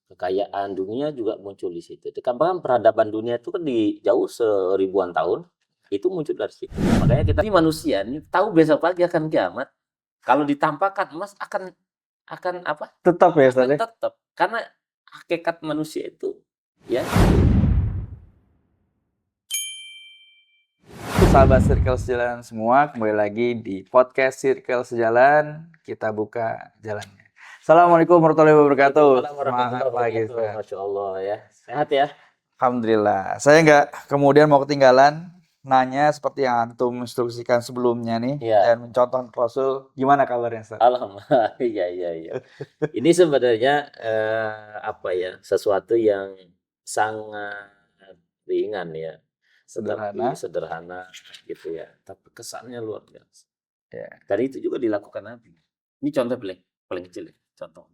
kekayaan dunia juga muncul di situ. Bahkan peradaban dunia itu kan di jauh seribuan tahun itu muncul dari situ. Makanya kita ini manusia ini tahu besok pagi akan kiamat. Kalau ditampakkan emas akan apa? Tetap ya, Akan Ustaz ya? tetap. Karena hakikat manusia itu ya. Sahabat Circle Sejalan semua, kembali lagi di podcast Circle Sejalan, kita buka jalannya. Assalamualaikum warahmatullahi wabarakatuh. Semangat pagi, Ustaz. Masya Allah ya. Sehat ya. Alhamdulillah. Saya nggak kemudian mau ketinggalan nanya seperti yang antum instruksikan sebelumnya nih, Iya. dan mencontoh Rasul. Gimana kabarnya, Ustaz? Alhamdulillah. Iya. Ini sebenarnya apa ya? Sesuatu yang sangat ringan ya. Sederhana. Tetapi sederhana gitu ya. Tapi kesannya luar biasa. Ya. Dan itu juga dilakukan Nabi. Ini contoh paling kecil ya. Contoh.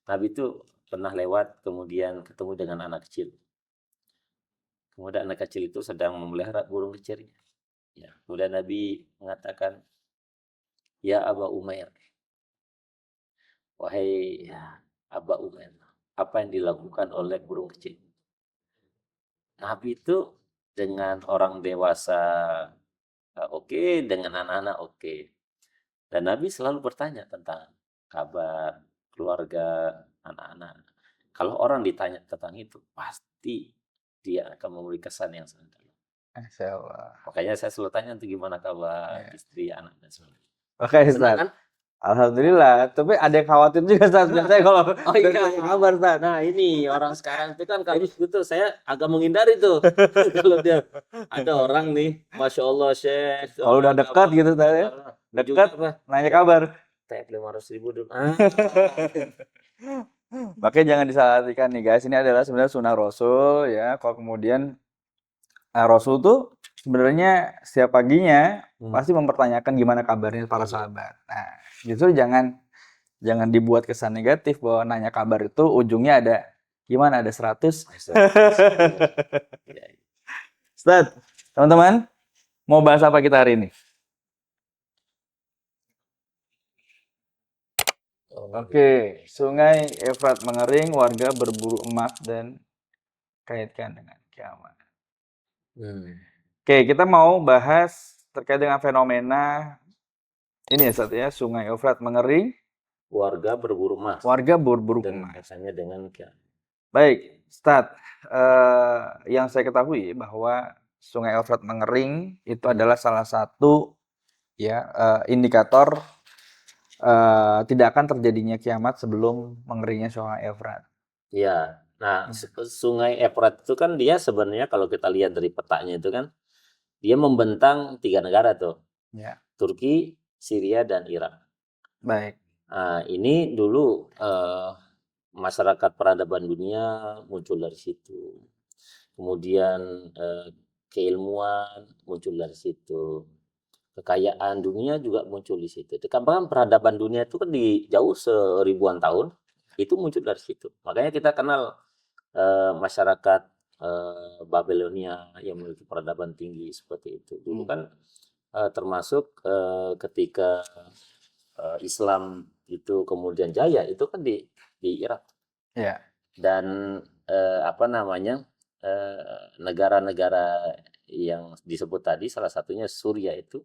Nabi itu pernah lewat kemudian ketemu dengan anak kecil. Kemudian anak kecil itu sedang memelihara burung kecilnya. Ya. Kemudian Nabi mengatakan, "Ya Aba Umair, wahai Aba Umair, apa yang dilakukan oleh burung kecil?" Nabi itu dengan orang dewasa oke, dengan anak-anak oke. Dan Nabi selalu bertanya tentang kabar, keluarga, anak-anak. Kalau orang ditanya tentang itu, pasti dia akan memberi kesan yang sangat dalam. Masya Allah. Makanya saya selalu tanya tuh gimana kabar istri, anak, dan sebagainya. Oke, Senang Ustaz. kan? Alhamdulillah. Tapi ada yang khawatir juga, Ustaz. Biasanya kalau iya. dari kabar, Ustaz. Nah ini orang sekarang itu kan kalau gitu saya agak menghindari tuh. Kalau dia ada orang nih, Masya Allah Syekh. Kalau udah dekat gitu, Ustaz ya. Dekat, nanya kabar. Tep 500.000 dulu. Makanya jangan disalahartikan nih guys. Ini adalah sebenarnya sunnah Rasul ya. Kalau kemudian Rasul tuh sebenarnya setiap paginya pasti mempertanyakan gimana kabarnya para sahabat. Nah, justru jangan dibuat kesan negatif bahwa nanya kabar itu ujungnya ada gimana, ada 100. Ustaz, teman-teman, mau bahas apa kita hari ini? Oke, Sungai Efrat mengering, warga berburu emas dan kaitkan dengan kiamat. Oke, kita mau bahas terkait dengan fenomena ini ya, Ustaz ya, Sungai Efrat mengering, warga berburu emas. Warga berburu dan emas. Kaitannya dengan kiamat. Baik, Ustaz. Yang saya ketahui bahwa Sungai Efrat mengering itu adalah salah satu ya indikator tidak akan terjadinya kiamat sebelum mengeringnya Sungai Efrat. Iya. Nah, Sungai Efrat itu kan dia sebenarnya kalau kita lihat dari petanya itu kan dia membentang 3 negara tuh. Ya. Turki, Syria, dan Irak. Baik. Nah, ini dulu masyarakat peradaban dunia muncul dari situ. Kemudian keilmuan muncul dari situ. Kekayaan dunia juga muncul di situ. Bahkan peradaban dunia itu kan di jauh seribuan tahun itu muncul dari situ. Makanya kita kenal masyarakat Babilonia yang memiliki peradaban tinggi seperti itu. Dulu kan termasuk ketika Islam itu kemudian jaya itu kan di Irak. Ya. Dan negara-negara yang disebut tadi salah satunya Suriah itu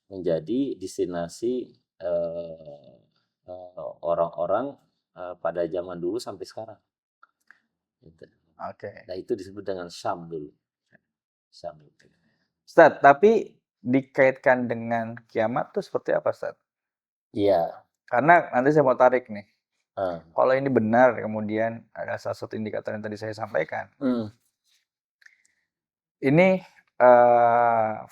menjadi destinasi orang-orang pada zaman dulu sampai sekarang. Gitu. Oke. Nah itu disebut dengan Syam dulu. Syam itu. Ustaz, tapi dikaitkan dengan kiamat tuh seperti apa, Ustaz? Iya. Karena nanti saya mau tarik nih. Kalau ini benar, kemudian ada salah satu indikator yang tadi saya sampaikan. Ini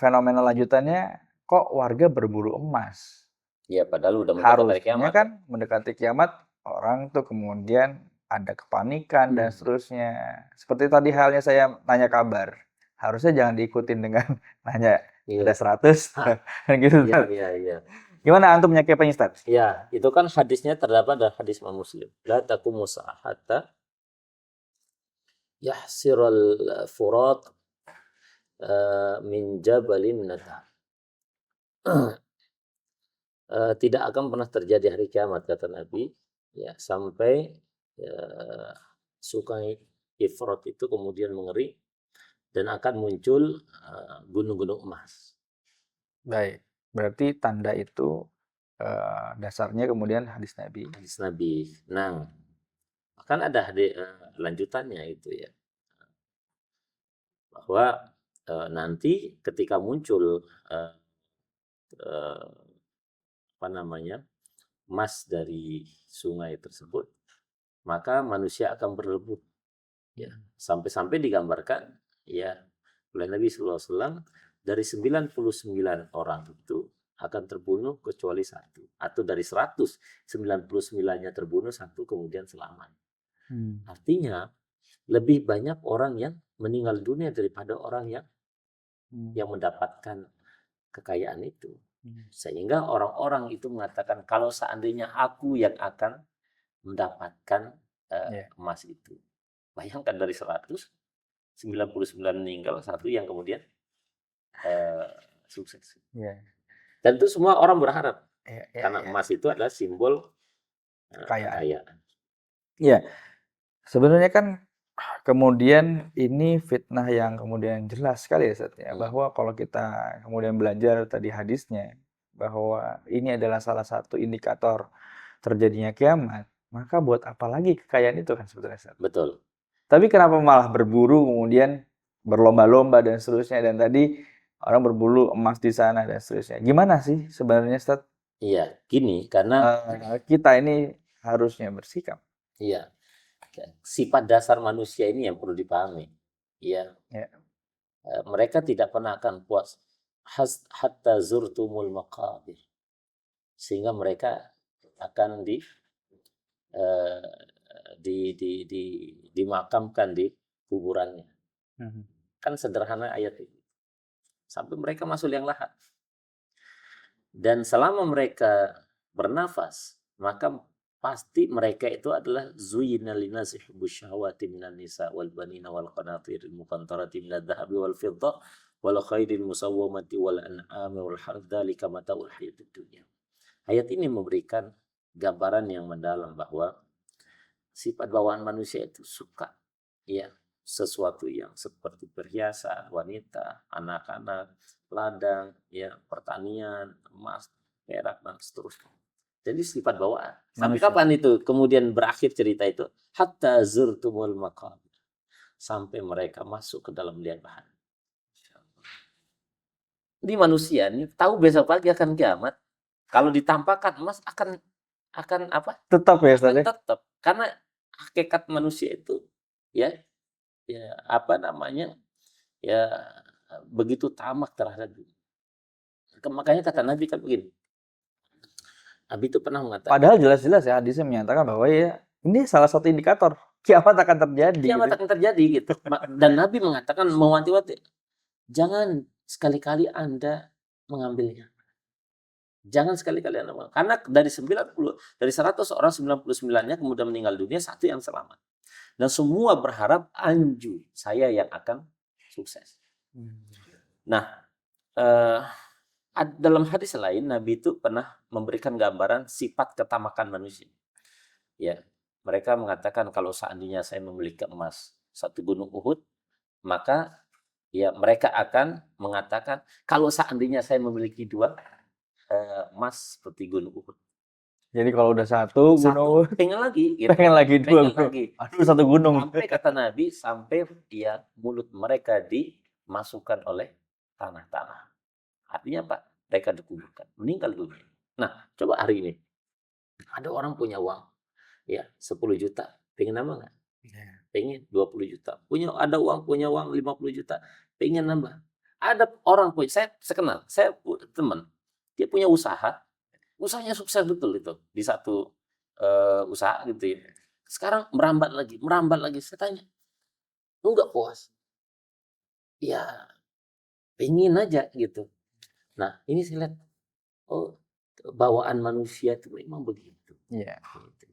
fenomena lanjutannya kok warga berburu emas? Iya, padahal udah mendekati kiamat. Harusnya kan mendekati kiamat orang tuh kemudian ada kepanikan dan seterusnya. Seperti tadi halnya saya nanya kabar. Harusnya jangan diikutin dengan nanya ada 100 gitu. Iya. Gimana antum menyikapinya, Ustaz? Ya, itu kan hadisnya terdapat dalam hadis Imam Muslim. La taqumu sa'ata yahsirul furat min jabalin nata. Tidak akan pernah terjadi hari kiamat kata Nabi ya sampai sungai Efrat itu kemudian mengering dan akan muncul gunung-gunung emas. Baik. Berarti tanda itu dasarnya kemudian hadis Nabi. Hadis Nabi. Nah, kan ada lanjutannya itu ya, bahwa nanti ketika muncul apa namanya emas dari sungai tersebut, maka manusia akan berebut. Ya, sampai-sampai digambarkan ya oleh Nabi SAW, dari 99 orang itu akan terbunuh kecuali satu, atau dari 199-nya terbunuh, satu kemudian selamat. Artinya lebih banyak orang yang meninggal dunia daripada orang yang mendapatkan kekayaan itu. Sehingga orang-orang itu mengatakan, kalau seandainya aku yang akan mendapatkan emas itu. Bayangkan dari 199 meninggal, satu yang kemudian sukses. Dan itu semua orang berharap. Karena emas itu adalah simbol kekayaan. Iya. Sebenarnya kan kemudian ini fitnah yang kemudian jelas sekali ya Ustaz, ya, bahwa kalau kita kemudian belajar tadi hadisnya, bahwa ini adalah salah satu indikator terjadinya kiamat, maka buat apa lagi kekayaan itu kan sebetulnya Ustaz. Betul. Tapi kenapa malah berburu kemudian berlomba-lomba dan seterusnya, dan tadi orang berburu emas di sana dan seterusnya. Gimana sih sebenarnya Ustaz? Iya, gini, karena kita ini harusnya bersikap. Iya. Sifat dasar manusia ini yang perlu dipahami. Ya. Mereka tidak pernah akan puas hatta zurtumul maqabir. Sehingga mereka akan dimakamkan di kuburannya. Kan sederhana ayat itu. Sampai mereka masuk liang lahat. Dan selama mereka bernafas, maka pasti mereka itu adalah zuyyina linasi hubbus syahawati minan nisa wal banina wal qanatiril muqantarati minadh dhahabi wal fiddah wal khairil musawwamati wal an'ami wal harth dzalika mataul hayatid dunya. Ayat ini memberikan gambaran yang mendalam bahwa sifat bawaan manusia itu suka ya sesuatu yang seperti perhiasan, wanita, anak-anak, ladang, ya pertanian, emas, perak dan seterusnya. Jadi sifat bawaan. Sampai kapan itu kemudian berakhir cerita itu? Hatta zurtumul maqabir. Sampai mereka masuk ke dalam liang lahat. Ini manusia ini tahu besok pagi akan kiamat. Kalau ditampakkan emas akan apa? Tetap ya Ustaz. Tetap. Karena hakikat manusia itu ya apa namanya? Ya begitu tamak terhadap dunia. Makanya kata Nabi kan begini. Nabi itu pernah mengatakan. Padahal jelas-jelas ya hadisnya menyatakan bahwa ya ini salah satu indikator kiamat akan terjadi. Kiamat akan terjadi gitu. Dan Nabi mengatakan mewanti-wanti, jangan sekali-kali Anda mengambilnya. Jangan sekali-kali Anda mengambil. Karena dari 100 orang 99-nya kemudian meninggal dunia, satu yang selamat. Dan semua berharap anju saya yang akan sukses. Nah, dalam hadis lain Nabi itu pernah memberikan gambaran sifat ketamakan manusia. Ya, mereka mengatakan kalau seandainya saya memiliki emas satu gunung Uhud, maka ya mereka akan mengatakan kalau seandainya saya memiliki 2 emas seperti gunung Uhud. Jadi kalau udah satu gunung, pengen lagi, gitu. pengen lagi 2 gunung. Aduh, satu gunung. Sampai kata Nabi, sampai dia mulut mereka dimasukkan oleh tanah-tanah. Artinya apa? Mereka dikuburkan, meninggal dunia. Nah, coba hari ini ada orang punya uang, ya 10 juta, pengen nambah nggak? Pengen 20 juta. Ada uang, punya uang 50 juta, pengen nambah. Ada orang punya, saya kenal, saya teman, dia punya usahanya sukses betul itu di satu usaha gitu ya. Sekarang merambat lagi. Saya tanya, lu nggak puas? Ya, pengen aja gitu. Nah, ini saya lihat, oh, bawaan manusia itu memang begitu. Iya. Gitu.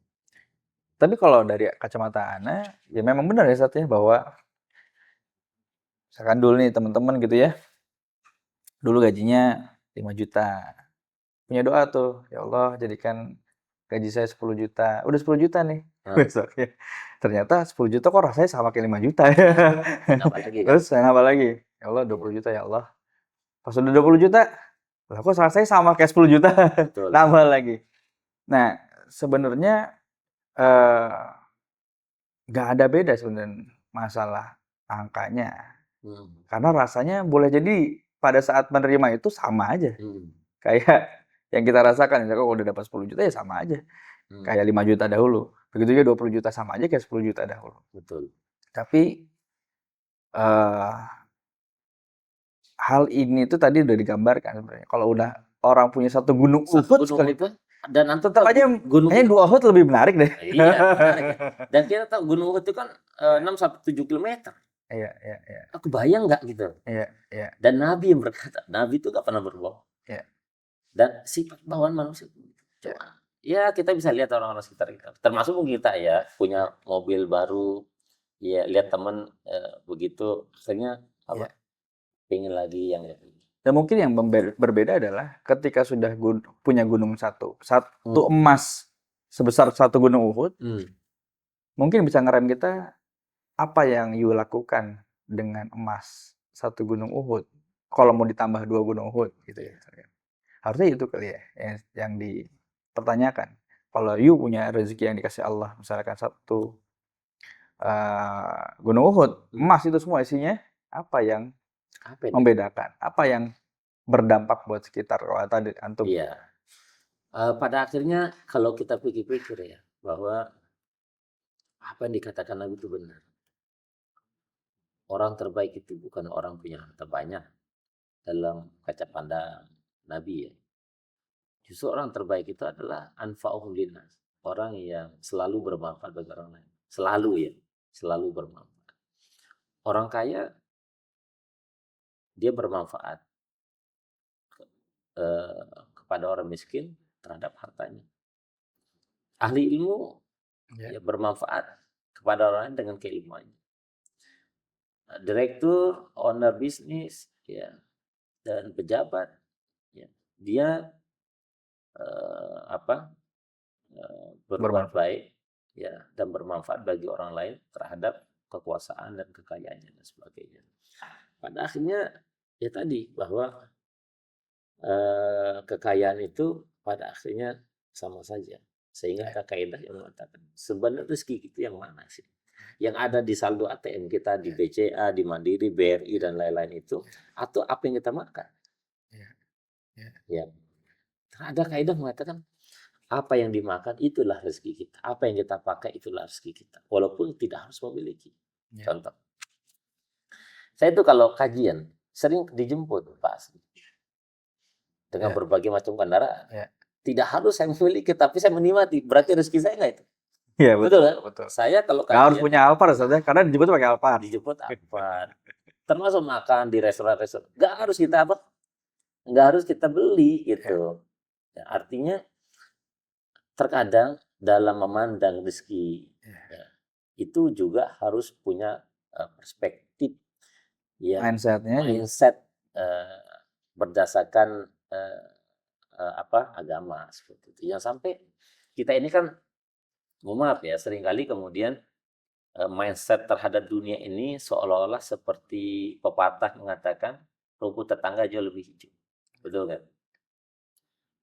Tapi kalau dari kacamata Ana, ya memang benar ya Ustaz ya, bahwa misalkan dulu nih teman-teman gitu ya, dulu gajinya 5 juta. Punya doa tuh, ya Allah jadikan gaji saya 10 juta. Udah 10 juta nih. besoknya. Ternyata 10 juta kok rasanya sama kayak 5 juta ya. Kenapa lagi kan? Terus saya nambah lagi. Ya Allah 20 juta ya Allah. Pas udah 20 juta, lah kok rasanya sama kayak 10 juta. Betul. Nambah lagi. Nah, sebenarnya nggak ada beda sebenarnya masalah angkanya. Karena rasanya boleh jadi pada saat menerima itu sama aja. Kayak yang kita rasakan, misalkan kalau udah dapat 10 juta ya sama aja. Kayak 5 juta dahulu. Begitu juga 20 juta sama aja kayak 10 juta dahulu. Betul. Tapi hal ini tuh tadi udah digambarkan sebenarnya. Kalau udah orang punya satu gunung Uhud sekalipun, dan tetap aja gunung kayaknya 2 Uhud lebih menarik deh. Iya, menarik ya. Dan kita tahu gunung Uhud itu kan 6-7 kilometer. Iya. Aku bayang nggak gitu. Iya. Dan Nabi yang berkata, Nabi itu nggak pernah berbohong. Iya. Dan sifat bawaan manusia itu. Cuma, ya kita bisa lihat orang-orang sekitar kita. Termasuk kita ya, punya mobil baru, ya lihat teman begitu, akhirnya apa? Pengen lagi yang Dan mungkin yang berbeda adalah ketika sudah punya gunung satu emas sebesar satu gunung Uhud, mungkin bisa ngerem kita apa yang you lakukan dengan emas satu gunung Uhud. Kalau mau ditambah 2 gunung Uhud gitu ya. Harusnya itu kali ya yang dipertanyakan. Kalau you punya rezeki yang dikasih Allah, misalkan satu gunung Uhud, emas itu semua isinya, apa yang membedakan? Apa yang berdampak buat sekitar kalau tadi antum? Iya. Pada akhirnya kalau kita pikir-pikir ya, bahwa apa yang dikatakan Nabi itu benar. Orang terbaik itu bukan orang punya harta banyak dalam kaca pandang Nabi ya. Justru orang terbaik itu adalah anfa'uhum linnas. Orang yang selalu bermanfaat bagi orang lain. Selalu ya, selalu bermanfaat. Orang kaya dia bermanfaat kepada orang miskin terhadap hartanya. Ahli ilmu ya bermanfaat kepada orang lain dengan keilmuannya. Direktur, owner bisnis, ya, dan pejabat, ya, dia berbuat baik, ya, dan bermanfaat bagi orang lain terhadap kekuasaan dan kekayaannya dan sebagainya. Pada akhirnya ya tadi bahwa kekayaan itu pada akhirnya sama saja. Sehingga ada kaidah yang mengatakan sebenarnya rezeki itu yang mana sih? Yang ada di saldo ATM kita, di BCA, di Mandiri, BRI, dan lain-lain itu, atau apa yang kita makan? Ya. Ada kaidah mengatakan apa yang dimakan itulah rezeki kita, apa yang kita pakai itulah rezeki kita, walaupun tidak harus memiliki. Contoh, saya itu kalau kajian sering dijemput Pak Asri dengan berbagai macam kendaraan. Tidak harus saya memiliki, tapi saya menikmati. Berarti rezeki saya nggak itu? Iya, betul kan? Betul. Saya kalau kajian, harus punya Alphard saja, karena dijemput pakai Alphard. Dijemput Alphard. Termasuk makan di restoran-restoran. Nggak harus kita apa? Nggak harus kita beli gitu. Ya, artinya terkadang dalam memandang rezeki ya, itu juga harus punya perspektif ya, mindset berdasarkan agama seperti itu. Yang sampai kita ini kan, mohon maaf ya, seringkali kemudian mindset terhadap dunia ini seolah-olah seperti pepatah mengatakan rumput tetangga jauh lebih hijau, betul kan?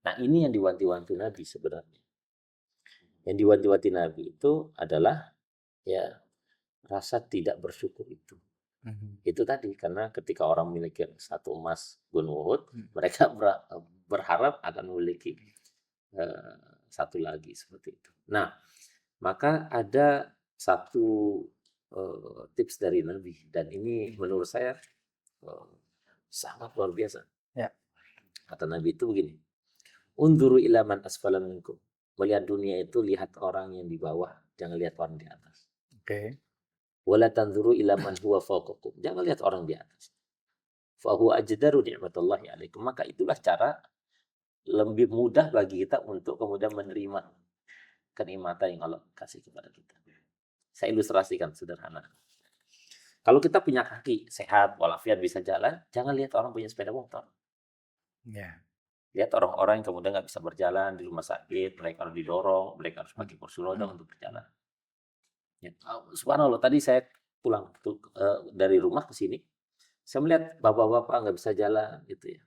Nah ini yang diwanti-wanti Nabi sebenarnya. Yang diwanti-wanti Nabi itu adalah ya rasa tidak bersyukur itu. Itu tadi, karena ketika orang memiliki satu emas gunung Uhud, mereka berharap akan memiliki satu lagi seperti itu. Nah, maka ada satu tips dari Nabi, dan ini menurut saya sangat luar biasa. Ya. Kata Nabi itu begini, unzuru ila man asfala minkum. Melihat dunia itu lihat orang yang di bawah, jangan lihat orang di atas. Oke. Wala tanzuru ila man huwa fawqakum. Jangan lihat orang di atas. Fa huwa ajdaru ni'matallahi alaikum. Maka itulah cara lebih mudah bagi kita untuk kemudian menerima kenikmatan yang Allah kasih kepada kita. Saya ilustrasikan sederhana. Kalau kita punya kaki sehat, walafiat, bisa jalan, jangan lihat orang punya sepeda motor. Ya. Lihat orang-orang yang kemudian nggak bisa berjalan di rumah sakit, mereka harus didorong, mereka harus pakai kursi roda untuk berjalan. Ya, subhanallah tadi saya pulang dari rumah ke sini, saya melihat bapak-bapak nggak bisa jalan gitu ya.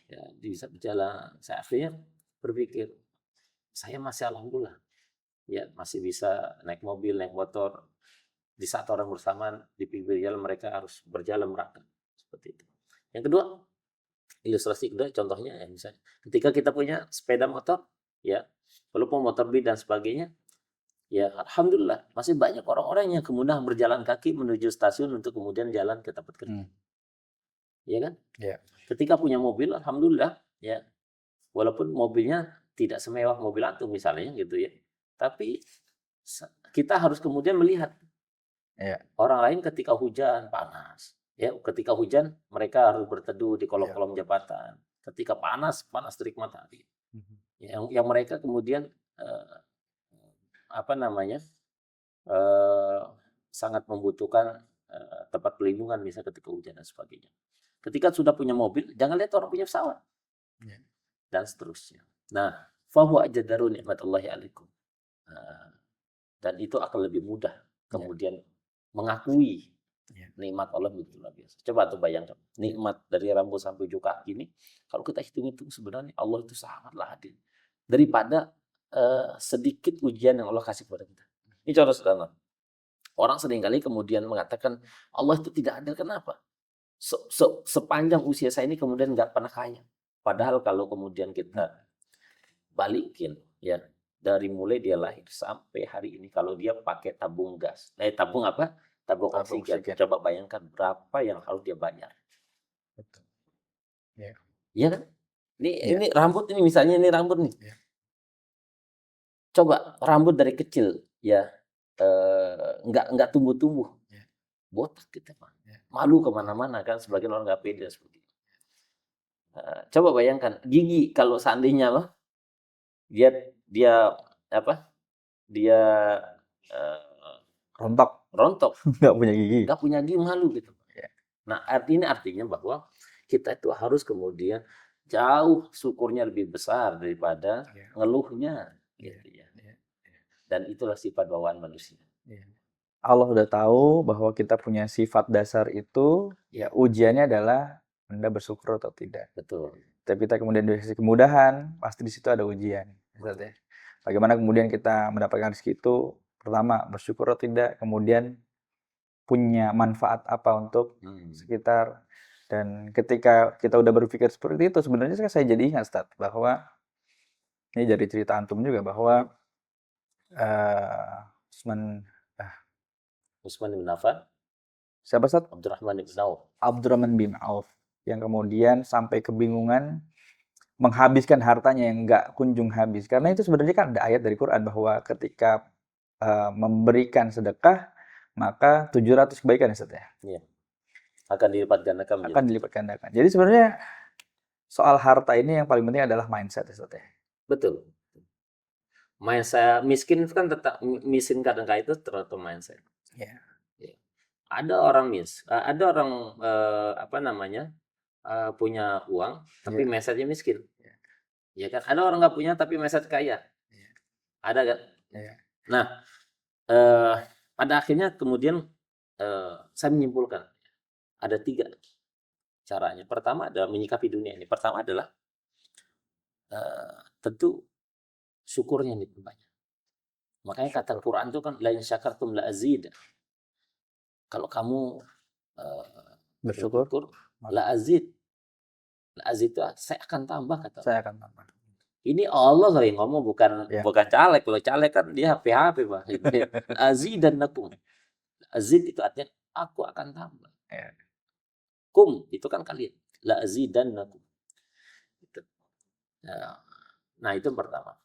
Ya, bisa berjalan. Saya akhirnya berpikir, saya masih alhamdulillah ya masih bisa naik mobil, naik motor. Di saat orang bersamaan di pinggir jalan mereka harus berjalan merangkak seperti itu. Yang kedua, ilustrasi kedua contohnya ya misalnya ketika kita punya sepeda motor ya, walaupun motor B dan sebagainya, ya alhamdulillah masih banyak orang-orang yang kemudian berjalan kaki menuju stasiun untuk kemudian jalan ke tempat kerja. Ya kan? Ya. Ketika punya mobil alhamdulillah ya, walaupun mobilnya tidak semewah mobil antum misalnya gitu ya. Tapi kita harus kemudian melihat orang lain ketika hujan panas. Ya, ketika hujan mereka harus berteduh di kolong-kolong jembatan. Ketika panas terik matahari. Yang mereka kemudian sangat membutuhkan tempat pelindungan misalnya ketika hujan dan sebagainya. Ketika sudah punya mobil, jangan lihat orang punya pesawat. Dan seterusnya. Nah, fahuwa ajdaru nikmatullahi alaikum. Dan itu akan lebih mudah kemudian mengakui nikmat Allah begitu luar biasa. Coba tuh bayangkan, nikmat dari rambut sampai ujung kaki ini, kalau kita hitung-hitung sebenarnya Allah itu sangatlah adil. Daripada sedikit ujian yang Allah kasih kepada kita. Ini contoh sederhana. Orang seringkali kemudian mengatakan Allah itu tidak adil. Kenapa? Sepanjang usia saya ini kemudian nggak pernah kaya. Padahal kalau kemudian kita balikin ya, dari mulai dia lahir sampai hari ini kalau dia pakai tabung gas, tabung apa? Tabung oksigen. Coba bayangkan berapa yang harus dia bayar. Betul. Iya kan? Ini rambut ini misalnya ini rambut nih. Coba rambut dari kecil ya nggak tumbuh-tumbuh, botak kita Pak. Malu kemana-mana kan, sebagian orang nggak pede seperti itu. Coba bayangkan gigi kalau seandainya loh dia rontok nggak punya gigi malu gitu. Nah artinya bahwa kita itu harus kemudian jauh syukurnya lebih besar daripada ngeluhnya gitu ya. Dan itulah sifat bawaan manusia. Allah udah tahu bahwa kita punya sifat dasar itu, ya ujiannya adalah Anda bersyukur atau tidak. Betul. Tapi kita kemudian dikasih kemudahan, pasti di situ ada ujian. Bagaimana kemudian kita mendapatkan rezeki itu, pertama bersyukur atau tidak, kemudian punya manfaat apa untuk sekitar. Dan ketika kita udah berpikir seperti itu, sebenarnya saya jadi ingat Ustaz, bahwa ini dari cerita antum juga bahwa Utsman bin Affan. Siapa Ustaz? Abdurrahman bin Auf. Abdurrahman bin Auf yang kemudian sampai kebingungan menghabiskan hartanya yang nggak kunjung habis. Karena itu sebenarnya kan ada ayat dari Quran bahwa ketika memberikan sedekah maka 700 kebaikan ya Ustaz ya. Iya. Akan dilipat gandakan. Jadi sebenarnya soal harta ini yang paling penting adalah mindset ya Ustaz ya. Betul. Mindset miskin itu kan tetap miskin kadang-kadang itu tergantung mindset. Yeah. Ada orang punya uang tapi mindsetnya miskin. Ya kan? Ada orang nggak punya tapi mindset kaya. Ada kan? Nah, pada akhirnya kemudian saya menyimpulkan ada 3 caranya. Pertama adalah menyikapi dunia ini. Pertama adalah tentu syukurnya diperbanyak. Makanya kata Quran itu kan la in syakartum la azid. Kalau kamu bersyukur la azid. La azid itu saya akan tambah kata. Saya akan tambah. Ini Allah kali ngomong bukan caleg. Kalau caleg kan dia HP Pak. Azidannakum. Azid itu artinya aku akan tambah. Kum itu kan kalian. La azidannakum. Nah, itu yang pertama.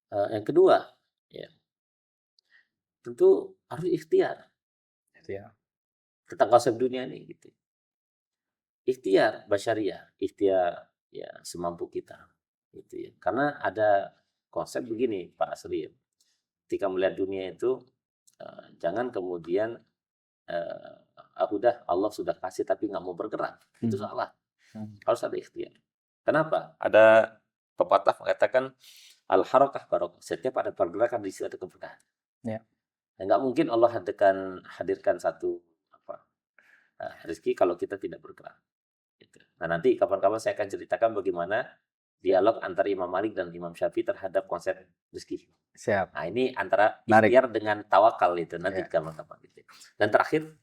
Yang kedua, tentu harus ikhtiar. Tentang konsep dunia ini gitu. Ikhtiar basyariah, ikhtiar ya semampu kita. Gitu ya. Karena ada konsep begini Pak Asri. Ketika melihat dunia itu jangan kemudian udah Allah sudah kasih tapi nggak mau bergerak. Itu salah. Harus ada ikhtiar. Kenapa? Ada pepatah mengatakan Al-harakah barokah. Setiap ada pergerakan di situ ada keberkahan. Ya. Nggak mungkin Allah hadirkan satu rezeki kalau kita tidak bergerak. Gitu. Nah, nanti kapan-kapan saya akan ceritakan bagaimana dialog antara Imam Malik dan Imam Syafi'i terhadap konsep rezeki. Siap. Nah, ini antara Menarik. ikhtiar dengan tawakal itu nanti Ya. kapan-kapan gitu. Dan terakhir,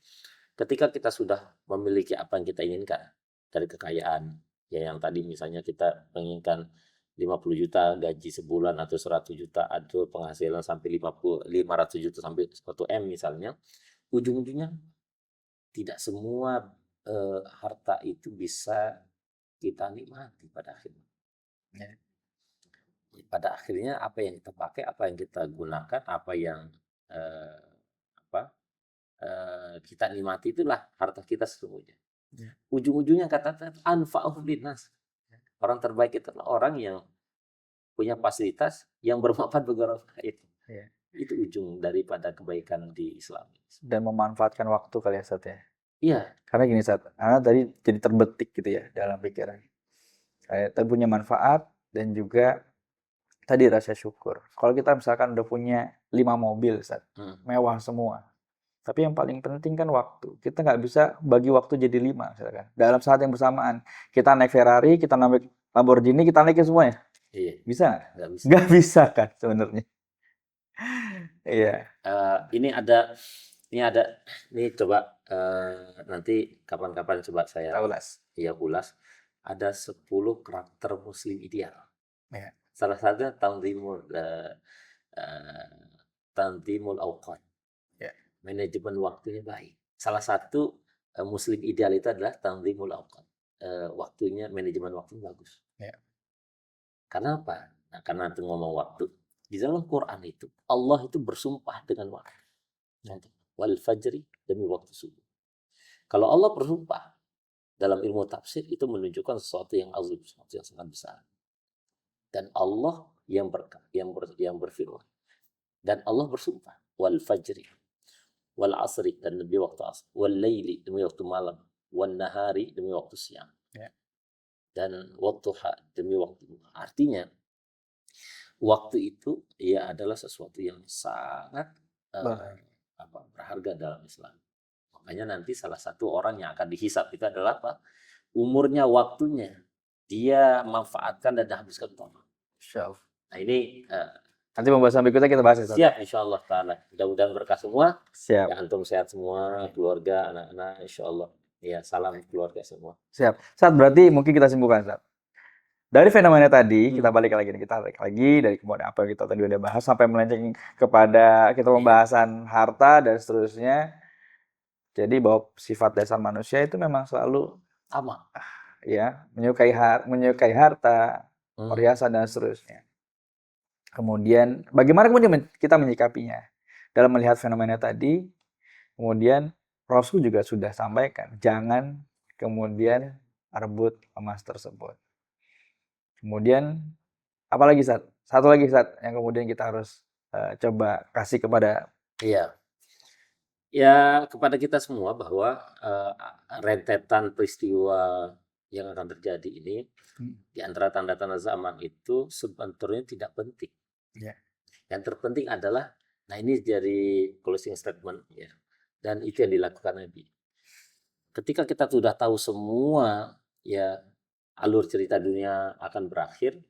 ketika kita sudah memiliki apa yang kita inginkan dari kekayaan, ya yang tadi misalnya kita menginginkan 50 juta gaji sebulan atau 100 juta atau penghasilan sampai 500 juta sampai 1 M misalnya, ujung-ujungnya tidak semua harta itu bisa kita nikmati pada akhirnya. Ya. Pada akhirnya apa yang kita pakai, apa yang kita gunakan, apa yang eh, kita nikmati itulah harta kita sesungguhnya. Ya. Ujung-ujungnya kata anfa'uhum linnas. Orang terbaik itu adalah orang yang punya fasilitas yang bermanfaat bagi orang lain. Ya. Itu ujung daripada kebaikan di Islam. Dan memanfaatkan waktu kali ya, Ustaz ya. Iya. Karena gini, Ustaz, karena tadi jadi terbetik gitu ya dalam pikiran. Kayak punya manfaat dan juga tadi rasa syukur. Kalau kita misalkan udah punya 5 mobil, Ustaz, mewah semua. Tapi yang paling penting kan waktu. Kita nggak bisa bagi waktu jadi 5, misalkan. Dalam saat yang bersamaan. Kita naik Ferrari, kita naik Lamborghini, kita naikin semuanya. Iya. Bisa nggak? Nggak bisa. Nggak bisa kan sebenarnya. Iya. Ini coba nanti kapan-kapan coba saya Ulas. ulas. Ada 10 karakter muslim ideal. Ya. Salah satunya tanzimul awqat. Ya. Manajemen waktunya baik. Salah satu muslim ideal itu adalah tanzimul awqat. Waktunya, manajemen waktu bagus. Ya. Karena apa? Nah, karena itu ngomong waktu. Di dalam Quran itu Allah itu bersumpah dengan waktu. Wal fajri, demi waktu subuh. Kalau Allah bersumpah dalam ilmu tafsir itu menunjukkan sesuatu yang azim, sesuatu yang sangat besar. Dan Allah yang berfirman. Dan Allah bersumpah wal fajri, wal asri, dan demi waktu asr, wal laili, demi waktu malam, wal nahari, demi waktu siang. Ya. Dan wadduha, demi waktu. Artinya waktu itu ya adalah sesuatu yang sangat berharga dalam Islam. Makanya nanti salah satu orang yang akan dihisap itu adalah apa? Umurnya, waktunya. Dia manfaatkan dan habiskan untuk. Insyaallah. Nah, ini nanti pembahasan berikutnya kita bahas. Siap, insyaallah ta'ala. Mudah-mudahan berkah semua. Siap. Ya, antum sehat semua, keluarga, anak-anak, insyaallah. Ya, salam keluarga semua. Siap. Saat berarti mungkin kita simpulkan, Saat. Dari fenomena tadi, kita balik lagi dari kemudian apa yang kita tadi udah bahas sampai melenceng kepada kita pembahasan harta dan seterusnya. Jadi bahwa sifat dasar manusia itu memang selalu sama, ya, menyukai harta, perhiasan dan seterusnya. Kemudian bagaimana kemudian kita menyikapinya dalam melihat fenomena tadi? Kemudian Rasul juga sudah sampaikan, jangan kemudian rebut emas tersebut. Kemudian apalagi satu lagi yang kemudian kita harus coba kasih kepada kepada kita semua bahwa rentetan peristiwa yang akan terjadi ini di antara tanda-tanda zaman itu sebetulnya tidak penting. Ya. Yang terpenting adalah, nah ini dari closing statement ya, dan itu yang dilakukan Nabi. Ketika kita sudah tahu semua ya alur cerita dunia akan berakhir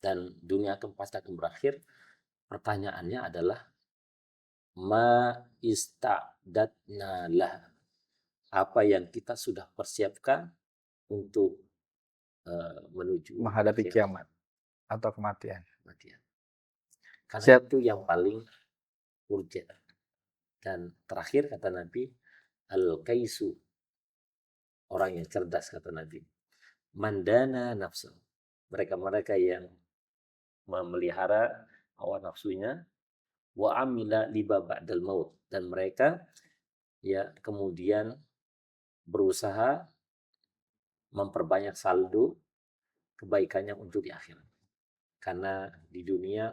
dan dunia pasti akan berakhir, pertanyaannya adalah ma ista'datna lah, apa yang kita sudah persiapkan untuk menuju menghadapi kiamat atau kematian. Karena itu yang paling urgent. Dan terakhir kata Nabi, al-kaisu, orang yang cerdas kata Nabi, mandana nafsu, mereka yang memelihara hawa nafsunya, wa amila liba ba'dal maut, dan mereka ya kemudian berusaha memperbanyak saldo kebaikannya untuk di akhirat. Karena di dunia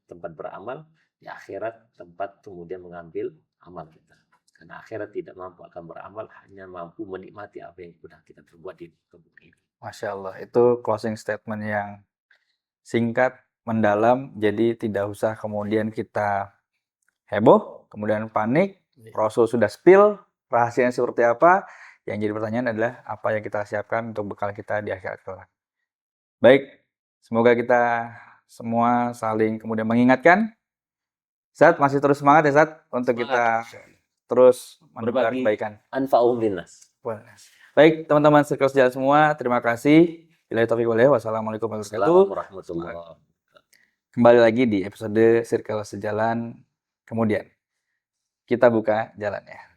tempat beramal, di akhirat tempat kemudian mengambil amal kita. Karena akhirat tidak mampu akan beramal, hanya mampu menikmati apa yang sudah kita perbuat di bumi ini. Masya Allah, itu closing statement yang singkat mendalam, jadi tidak usah kemudian kita heboh, kemudian panik, Rasul sudah spill, rahasianya seperti apa, yang jadi pertanyaan adalah apa yang kita siapkan untuk bekal kita di akhirat kelak. Baik, semoga kita semua saling kemudian mengingatkan. Zat masih terus semangat ya Zat untuk kita terus mendebar Berbagi kebaikan. anfa'um linnas. Baik, teman-teman Circle Sejalan semua, terima kasih. Bila taufiq wal hidayah. Wassalamualaikum warahmatullahi Assalamualaikum wabarakatuh. warahmatullahi wabarakatuh. Kembali lagi di episode Circle Sejalan kemudian. Kita buka jalannya.